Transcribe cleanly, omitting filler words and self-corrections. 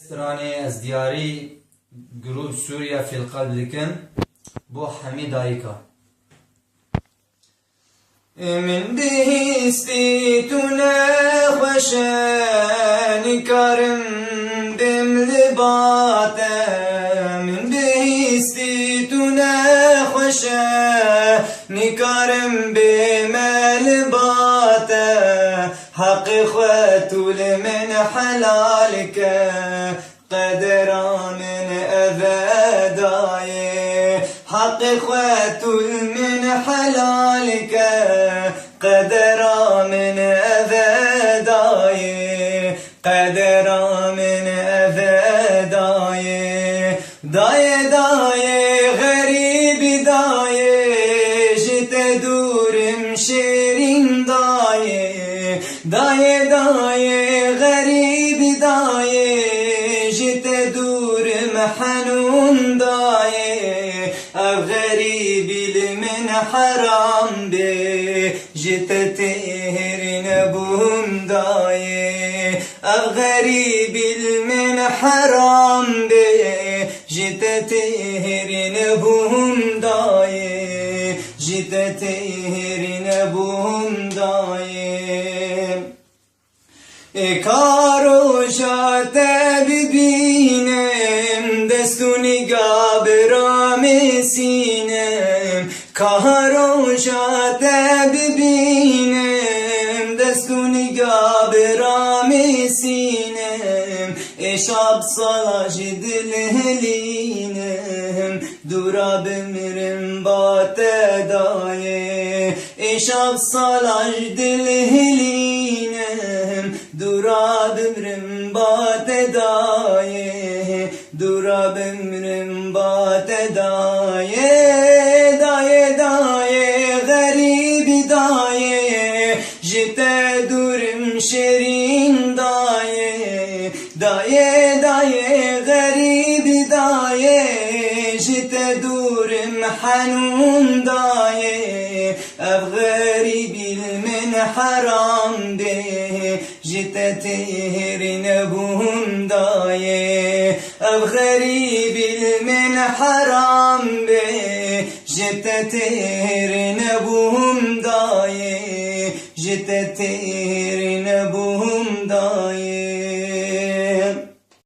Stranê ez diyarî Grûp Sûriya Fêlqelb dikim bo hemî dayîka. Min bihîstî tu nexweş e, nikarim dim li bate. Min bihîstî tu nexweş e, nikarim bême li bate. Heqê xwe tu li min helal ke, qedera min ev daye. Heqê xwe tu li min helal ke, qedera min ev daye. Qedera min ev daye. Daye daye garibi daye, ji te durim şêrîn daye. Daye daye garibi daye, ji te durim henûn daye. Ev garîbî li min heram be, ji te têrî nebûm daye. Ev garîbî li min heram be, ji te têrî nebûm daye. Ji te têrî nebûm daye. Karoja te bibînim, destû nîgah bi ramê sînem. Karoja te bibînim, destû nîgah bi ramê sînem. Şab sala ji dil helînim, dûra bimirim bate daye. Şab sala ji dil helînim, dûra bimirim bate daye. Dûra bimirim bate daye. Daye daye garîbî daye, ji te durim şêrîn daye. Daye daye garîbî daye, ji te durim henûn daye. Ev garîbî li min heram be, ji te têrî nebûm daye. Ev garîbî li min heram be, ji te têrî nebûm daye. Ji te têrî